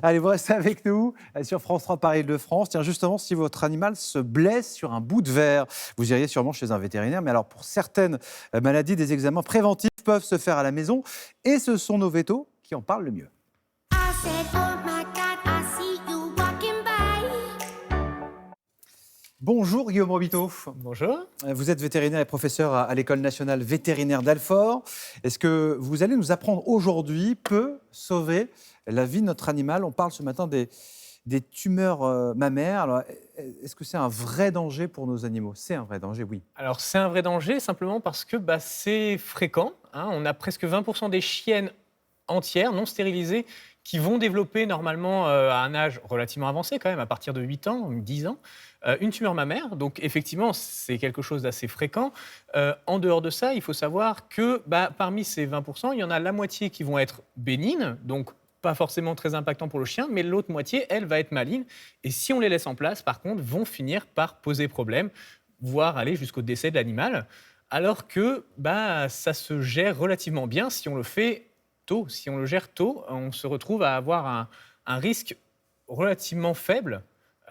Allez, vous restez avec nous sur France 3 Paris-Île-de-France. Tiens, justement, si votre animal se blesse sur un bout de verre, vous iriez sûrement chez un vétérinaire. Mais alors, pour certaines maladies, des examens préventifs peuvent se faire à la maison. Et ce sont nos vétos qui en parlent le mieux. I said, oh my God, I see you walking by. Bonjour Guillaume Robito. Bonjour. Vous êtes vétérinaire et professeur à l'École nationale vétérinaire d'Alfort. Est-ce que vous allez nous apprendre aujourd'hui peut sauver la vie de notre animal? On parle ce matin des tumeurs mammaires. Alors, est-ce que c'est un vrai danger pour nos animaux? C'est un vrai danger, oui. Alors c'est un vrai danger simplement parce que c'est fréquent, hein. On a presque 20% des chiennes entières, non stérilisées, qui vont développer normalement à un âge relativement avancé quand même, à partir de 8 ans, 10 ans, une tumeur mammaire. Donc effectivement, c'est quelque chose d'assez fréquent. En dehors de ça, il faut savoir que parmi ces 20%, il y en a la moitié qui vont être bénignes, donc pas forcément très impactant pour le chien, mais l'autre moitié, elle, va être maligne. Et si on les laisse en place, par contre, vont finir par poser problème, voire aller jusqu'au décès de l'animal. Alors que ça se gère relativement bien si on le fait tôt. Si on le gère tôt, on se retrouve à avoir un risque relativement faible.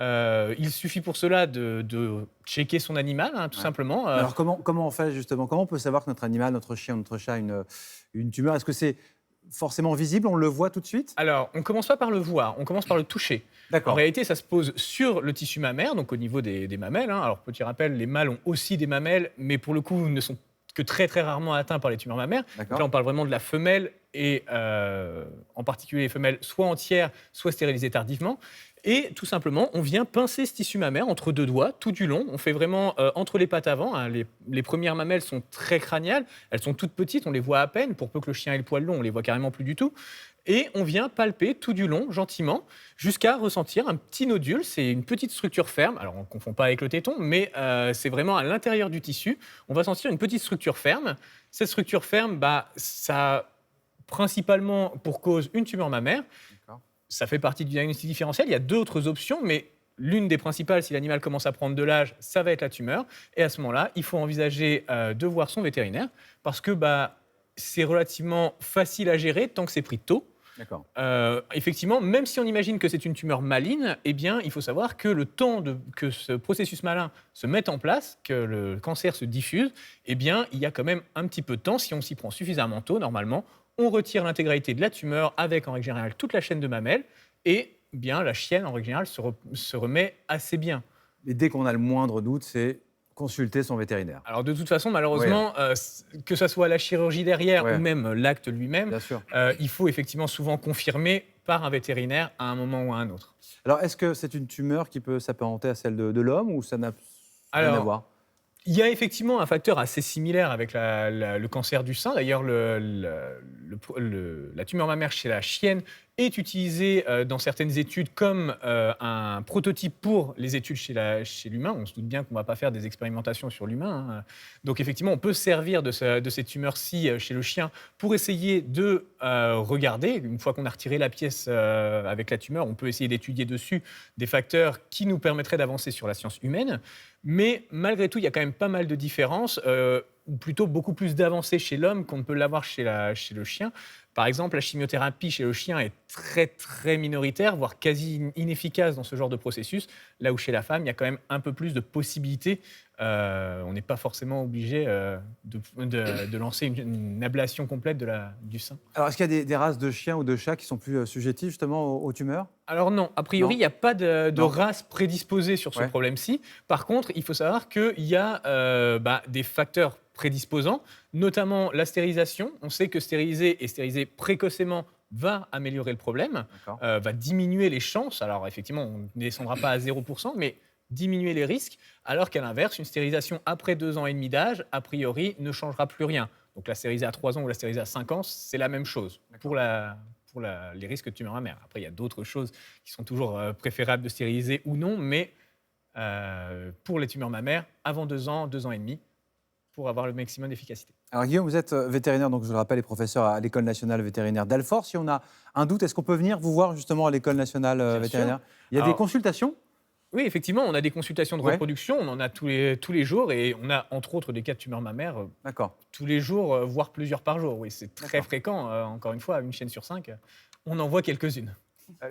Il suffit pour cela de checker son animal, hein, tout simplement. Alors, comment on fait justement? Comment on peut savoir que notre animal, notre chien, notre chat a une tumeur? Est-ce que c'est forcément visible? On le voit tout de suite? Alors, on ne commence pas par le voir, on commence par le toucher. En D'accord. réalité, ça se pose sur le tissu mammaire, donc au niveau des mamelles, hein. Alors, petit rappel, les mâles ont aussi des mamelles, mais pour le coup, ne sont que très très rarement atteints par les tumeurs mammaires. Donc D'accord. là, on parle vraiment de la femelle, et en particulier les femelles soit entières, soit stérilisées tardivement. Et tout simplement, on vient pincer ce tissu mammaire entre deux doigts, tout du long. On fait vraiment entre les pattes avant, hein. Les premières mamelles sont très crâniales, elles sont toutes petites, on les voit à peine. Pour peu que le chien ait le poil long, on les voit carrément plus du tout. Et on vient palper tout du long, gentiment, jusqu'à ressentir un petit nodule. C'est une petite structure ferme. Alors, on ne confond pas avec le téton, mais c'est vraiment à l'intérieur du tissu. On va sentir une petite structure ferme. Cette structure ferme, ça a principalement pour cause une tumeur mammaire. D'accord. Ça fait partie du diagnostic différentiel. Il y a d'autres options, mais l'une des principales, si l'animal commence à prendre de l'âge, ça va être la tumeur. Et à ce moment-là, il faut envisager de voir son vétérinaire, parce que c'est relativement facile à gérer tant que c'est pris tôt. D'accord. Effectivement, même si on imagine que c'est une tumeur maligne, eh bien, il faut savoir que le temps que ce processus malin se mette en place, que le cancer se diffuse, eh bien, il y a quand même un petit peu de temps. Si on s'y prend suffisamment tôt, normalement, on retire l'intégralité de la tumeur avec, en règle générale, toute la chaîne de mamelles, et bien, la chienne, en règle générale, se remet assez bien. Et dès qu'on a le moindre doute, c'est consulter son vétérinaire. Alors de toute façon, malheureusement, que ce soit la chirurgie derrière Ouais. ou même l'acte lui-même, Bien sûr. il faut effectivement souvent confirmer par un vétérinaire à un moment ou à un autre. Alors, est-ce que c'est une tumeur qui peut s'apparenter à celle de l'homme ou ça n'a rien à Alors, voir? il y a effectivement un facteur assez similaire avec le cancer du sein. D'ailleurs, la tumeur mammaire chez la chienne est utilisée dans certaines études comme un prototype pour les études chez l'humain. On se doute bien qu'on ne va pas faire des expérimentations sur l'humain, hein. Donc effectivement, on peut se servir de ces tumeurs-ci chez le chien pour essayer de regarder. Une fois qu'on a retiré la pièce avec la tumeur, on peut essayer d'étudier dessus des facteurs qui nous permettraient d'avancer sur la science humaine. Mais malgré tout, il y a quand même pas mal de différences, ou plutôt beaucoup plus d'avancées chez l'homme qu'on ne peut l'avoir chez le chien. Par exemple, la chimiothérapie chez le chien est très, très minoritaire, voire quasi inefficace dans ce genre de processus, là où chez la femme, il y a quand même un peu plus de possibilités. On n'est pas forcément obligé de lancer une ablation complète du sein. Alors, est-ce qu'il y a des races de chiens ou de chats qui sont plus sujettifs justement aux tumeurs? Alors non, a priori, Non. il n'y a pas de Non. race prédisposée sur ce Ouais. problème-ci. Par contre, il faut savoir qu'il y a des facteurs prédisposants, notamment la stérilisation. On sait que stériliser et stériliser précocement va améliorer le problème, D'accord. va diminuer les chances. Alors effectivement, on ne descendra pas à 0%, mais diminuer les risques, alors qu'à l'inverse, une stérilisation après 2 ans et demi d'âge, a priori, ne changera plus rien. Donc la stérilisée à 3 ans ou la stérilisée à 5 ans, c'est la même chose pour les risques de tumeur mammaire. Après, il y a d'autres choses qui sont toujours préférables de stériliser ou non, mais pour les tumeurs mammaires, avant 2 ans, 2 ans et demi, pour avoir le maximum d'efficacité. Alors Guillaume, vous êtes vétérinaire, donc je le rappelle, et professeur à l'École nationale vétérinaire d'Alfort. Si on a un doute, est-ce qu'on peut venir vous voir justement à l'École nationale Bien vétérinaire? sûr. Il y a des Alors, consultations? Oui, effectivement, on a des consultations de Ouais. reproduction, on en a tous les jours, et on a entre autres des cas de tumeurs mammaires D'accord. tous les jours, voire plusieurs par jour. Oui, c'est très D'accord. fréquent, encore une fois, une chienne sur 5, on en voit quelques-unes.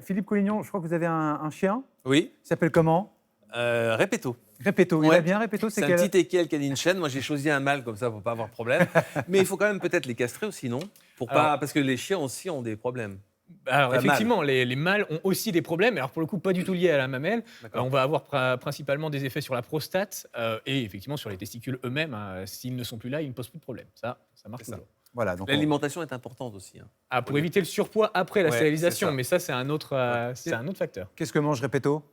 Philippe Collignon, je crois que vous avez un chien. Oui, Il s'appelle comment? Répéto. Répéto. Il Ouais. va bien, Répéto, C'est c'est un quel... petit équel qui a une chaîne. Moi, j'ai choisi un mâle comme ça pour pas avoir de problème. Mais il faut quand même peut-être les castrer aussi, non? Pour pas, Alors- parce que les chiens aussi ont des problèmes. Alors Pas effectivement, les mâles ont aussi des problèmes, alors pour le coup pas du tout liés à la mamelle. D'accord. On va avoir principalement des effets sur la prostate et effectivement sur les testicules eux-mêmes. Hein. S'ils ne sont plus là, ils ne posent plus de problème. Ça marche C'est ça. toujours. Voilà, donc L'alimentation est importante aussi. Hein. Ah, pour éviter le surpoids après la Ouais, stérilisation, c'est ça. mais ça c'est un autre facteur. qu'est-ce que mange Répéto?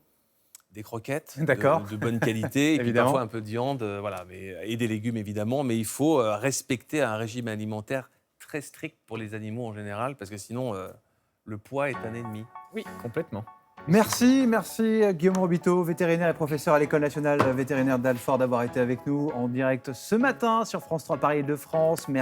Des croquettes D'accord. de bonne qualité, et puis Évidemment. parfois un peu de viande, voilà, et des légumes évidemment, mais il faut respecter un régime alimentaire très strict pour les animaux en général, parce que sinon le poids est un ennemi. Oui, complètement. Merci Guillaume Robito, vétérinaire et professeur à l'École nationale vétérinaire d'Alfort, d'avoir été avec nous en direct ce matin sur France 3 Paris de France. Merci.